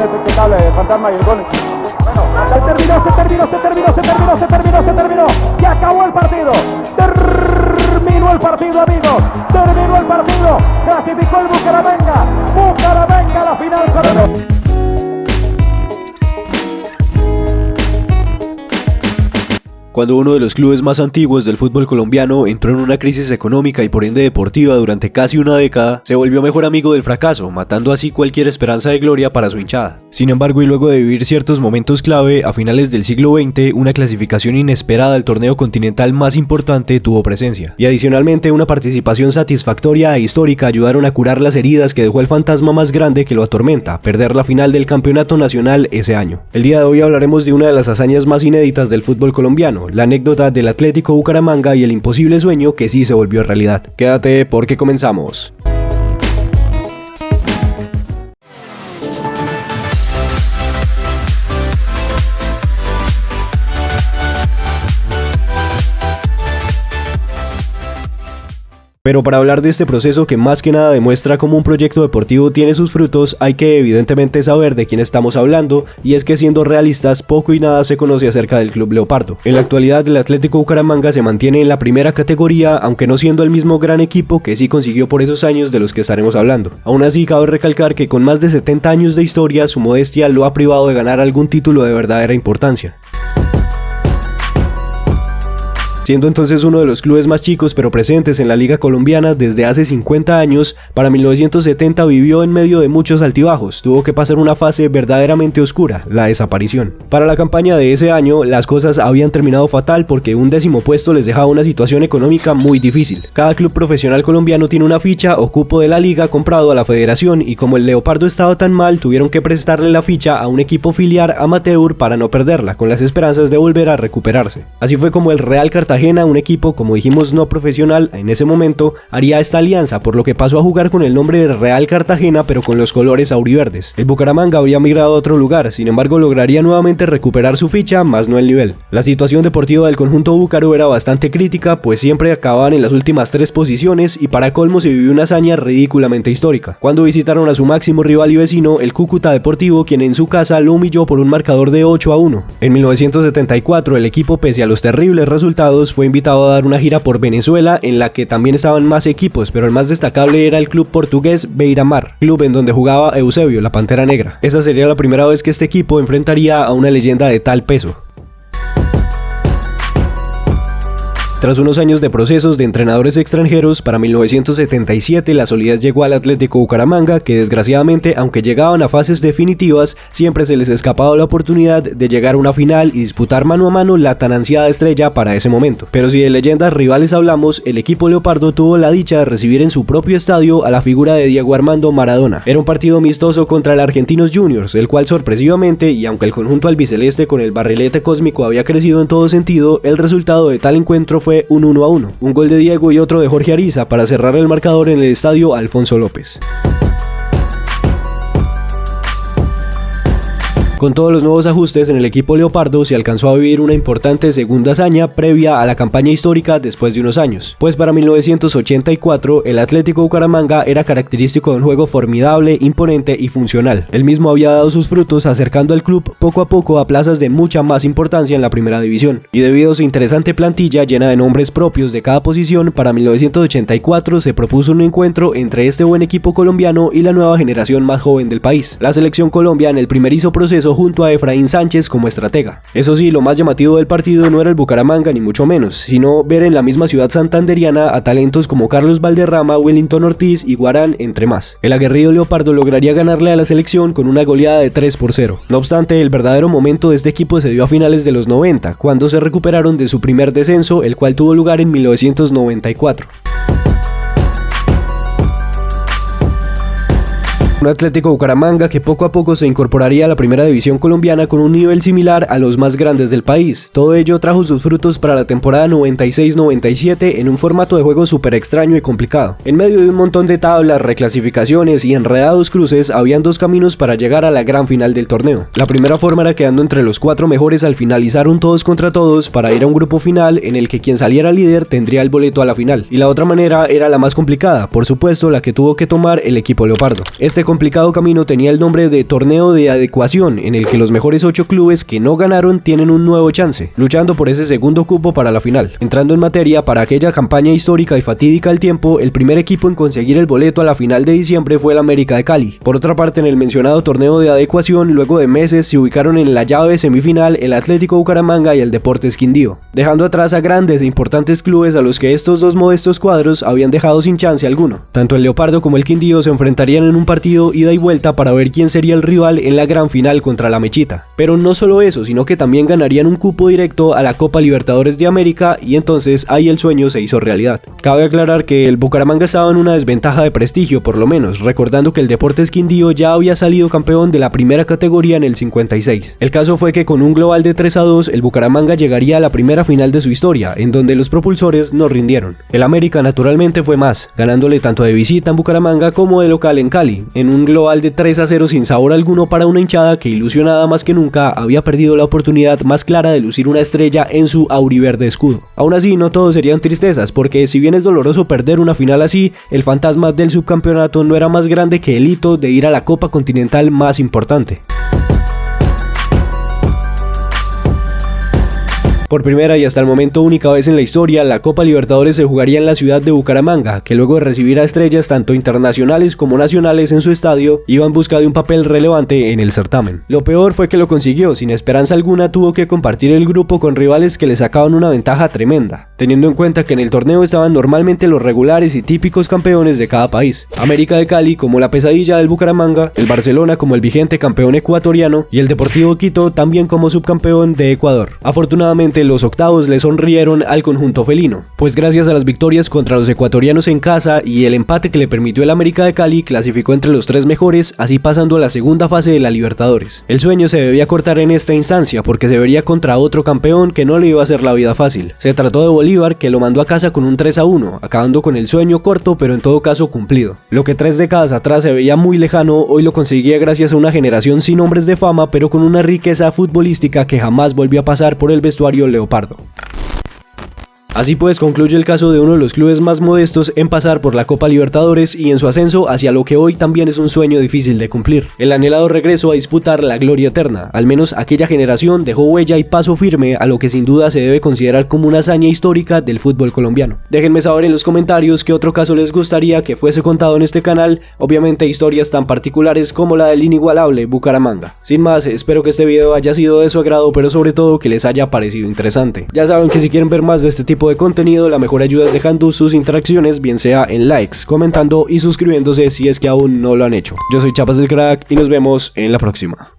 es impecable, Fantasma, y el gol. Bueno, se terminó. Se acabó el partido. Terminó el partido, amigos. Terminó el partido. Clasificó el Bucaramanga. Bucaramanga a la final. Cuando uno de los clubes más antiguos del fútbol colombiano entró en una crisis económica y por ende deportiva durante casi una década, se volvió mejor amigo del fracaso, matando así cualquier esperanza de gloria para su hinchada. Sin embargo, y luego de vivir ciertos momentos clave, a finales del siglo XX, una clasificación inesperada al torneo continental más importante tuvo presencia. Y adicionalmente, una participación satisfactoria e histórica ayudaron a curar las heridas que dejó el fantasma más grande que lo atormenta, perder la final del campeonato nacional ese año. El día de hoy hablaremos de una de las hazañas más inéditas del fútbol colombiano, la anécdota del Atlético Bucaramanga y el imposible sueño que sí se volvió realidad. Quédate porque comenzamos. Pero para hablar de este proceso que más que nada demuestra cómo un proyecto deportivo tiene sus frutos, hay que evidentemente saber de quién estamos hablando, y es que siendo realistas, poco y nada se conoce acerca del Club Leopardo. En la actualidad, el Atlético Bucaramanga se mantiene en la primera categoría, aunque no siendo el mismo gran equipo que sí consiguió por esos años de los que estaremos hablando. Aún así, cabe recalcar que con más de 70 años de historia, su modestia lo ha privado de ganar algún título de verdadera importancia. Siendo entonces uno de los clubes más chicos pero presentes en la liga colombiana desde hace 50 años, para 1970 vivió en medio de muchos altibajos, tuvo que pasar una fase verdaderamente oscura, la desaparición. Para la campaña de ese año, las cosas habían terminado fatal porque un 10º puesto les dejaba una situación económica muy difícil. Cada club profesional colombiano tiene una ficha o cupo de la liga comprado a la federación, y como el Leopardo estaba tan mal, tuvieron que prestarle la ficha a un equipo filial amateur para no perderla, con las esperanzas de volver a recuperarse. Así fue como el Real Cartagena, un equipo como dijimos no profesional en ese momento, haría esta alianza, por lo que pasó a jugar con el nombre de Real Cartagena pero con los colores auriverdes. El Bucaramanga habría migrado a otro lugar, sin embargo lograría nuevamente recuperar su ficha, más no el nivel. La situación deportiva del conjunto búcaro era bastante crítica, pues siempre acababan en las últimas 3 posiciones, y para colmo se vivió una hazaña ridículamente histórica, cuando visitaron a su máximo rival y vecino, el Cúcuta Deportivo, quien en su casa lo humilló por un marcador de 8-1. En 1974 el equipo, pese a los terribles resultados, fue invitado a dar una gira por Venezuela, en la que también estaban más equipos, pero el más destacable era el club portugués Beira-Mar, club en donde jugaba Eusebio, la Pantera Negra. Esa sería la primera vez que este equipo enfrentaría a una leyenda de tal peso. Tras unos años de procesos de entrenadores extranjeros, para 1977 la solidez llegó al Atlético Bucaramanga, que desgraciadamente, aunque llegaban a fases definitivas, siempre se les escapaba la oportunidad de llegar a una final y disputar mano a mano la tan ansiada estrella para ese momento. Pero si de leyendas rivales hablamos, el equipo Leopardo tuvo la dicha de recibir en su propio estadio a la figura de Diego Armando Maradona. Era un partido amistoso contra el Argentinos Juniors, el cual sorpresivamente, y aunque el conjunto albiceleste con el barrilete cósmico había crecido en todo sentido, el resultado de tal encuentro fue un 1-1, un gol de Diego y otro de Jorge Ariza para cerrar el marcador en el estadio Alfonso López. Con todos los nuevos ajustes en el equipo Leopardo, se alcanzó a vivir una importante segunda hazaña previa a la campaña histórica después de unos años, pues para 1984 el Atlético Bucaramanga era característico de un juego formidable, imponente y funcional. El mismo había dado sus frutos acercando al club poco a poco a plazas de mucha más importancia en la primera división, y debido a su interesante plantilla llena de nombres propios de cada posición, para 1984 se propuso un encuentro entre este buen equipo colombiano y la nueva generación más joven del país, la selección Colombia, en el primerizo proceso junto a Efraín Sánchez como estratega. Eso sí, lo más llamativo del partido no era el Bucaramanga ni mucho menos, sino ver en la misma ciudad santanderiana a talentos como Carlos Valderrama, Wellington Ortiz y Guarán, entre más. El aguerrido Leopardo lograría ganarle a la selección con una goleada de 3-0. No obstante, el verdadero momento de este equipo se dio a finales de los 90, cuando se recuperaron de su primer descenso, el cual tuvo lugar en 1994. Un Atlético Bucaramanga que poco a poco se incorporaría a la primera división colombiana con un nivel similar a los más grandes del país. Todo ello trajo sus frutos para la temporada 96-97 en un formato de juego súper extraño y complicado. En medio de un montón de tablas, reclasificaciones y enredados cruces, habían 2 caminos para llegar a la gran final del torneo. La primera forma era quedando entre los 4 mejores al finalizar un todos contra todos para ir a un grupo final en el que quien saliera líder tendría el boleto a la final. Y la otra manera era la más complicada, por supuesto la que tuvo que tomar el equipo Leopardo. Este complicado camino tenía el nombre de Torneo de Adecuación, en el que los mejores 8 clubes que no ganaron tienen un nuevo chance, luchando por ese segundo cupo para la final. Entrando en materia, para aquella campaña histórica y fatídica al tiempo, el primer equipo en conseguir el boleto a la final de diciembre fue el América de Cali. Por otra parte, en el mencionado Torneo de Adecuación, luego de meses se ubicaron en la llave semifinal el Atlético Bucaramanga y el Deportes Quindío, dejando atrás a grandes e importantes clubes a los que estos dos modestos cuadros habían dejado sin chance alguno. Tanto el Leopardo como el Quindío se enfrentarían en un partido ida y vuelta para ver quién sería el rival en la gran final contra la Mechita. Pero no solo eso, sino que también ganarían un cupo directo a la Copa Libertadores de América, y entonces ahí el sueño se hizo realidad. Cabe aclarar que el Bucaramanga estaba en una desventaja de prestigio, por lo menos, recordando que el Deportes Quindío ya había salido campeón de la primera categoría en el 56. El caso fue que con un global de 3-2, el Bucaramanga llegaría a la primera final de su historia, en donde los propulsores no rindieron. El América naturalmente fue más, ganándole tanto de visita en Bucaramanga como de local en Cali, en un global de 3-0 sin sabor alguno para una hinchada que, ilusionada más que nunca, había perdido la oportunidad más clara de lucir una estrella en su auriverde escudo. Aún así, no todo serían tristezas, porque si bien es doloroso perder una final así, el fantasma del subcampeonato no era más grande que el hito de ir a la Copa Continental más importante. Por primera y hasta el momento única vez en la historia, la Copa Libertadores se jugaría en la ciudad de Bucaramanga, que luego de recibir a estrellas tanto internacionales como nacionales en su estadio, iba en busca de un papel relevante en el certamen. Lo peor fue que lo consiguió, sin esperanza alguna tuvo que compartir el grupo con rivales que le sacaban una ventaja tremenda, teniendo en cuenta que en el torneo estaban normalmente los regulares y típicos campeones de cada país. América de Cali como la pesadilla del Bucaramanga, el Barcelona como el vigente campeón ecuatoriano y el Deportivo Quito también como subcampeón de Ecuador. Afortunadamente, los octavos le sonrieron al conjunto felino, pues gracias a las victorias contra los ecuatorianos en casa y el empate que le permitió el América de Cali, clasificó entre los 3 mejores, así pasando a la segunda fase de la Libertadores. El sueño se debía cortar en esta instancia porque se vería contra otro campeón que no le iba a hacer la vida fácil. Se trató de Bolívar, que lo mandó a casa con un 3-1, acabando con el sueño corto pero en todo caso cumplido. Lo que 3 décadas atrás se veía muy lejano, hoy lo conseguía gracias a una generación sin hombres de fama, pero con una riqueza futbolística que jamás volvió a pasar por el vestuario leopardo. Así pues, concluye el caso de uno de los clubes más modestos en pasar por la Copa Libertadores y en su ascenso hacia lo que hoy también es un sueño difícil de cumplir: el anhelado regreso a disputar la gloria eterna. Al menos aquella generación dejó huella y paso firme a lo que sin duda se debe considerar como una hazaña histórica del fútbol colombiano. Déjenme saber en los comentarios qué otro caso les gustaría que fuese contado en este canal, obviamente historias tan particulares como la del inigualable Bucaramanga. Sin más, espero que este video haya sido de su agrado, pero sobre todo que les haya parecido interesante. Ya saben que si quieren ver más de este tipo de contenido, la mejor ayuda es dejando sus interacciones, bien sea en likes, comentando y suscribiéndose si es que aún no lo han hecho. Yo soy Chapas del Crack y nos vemos en la próxima.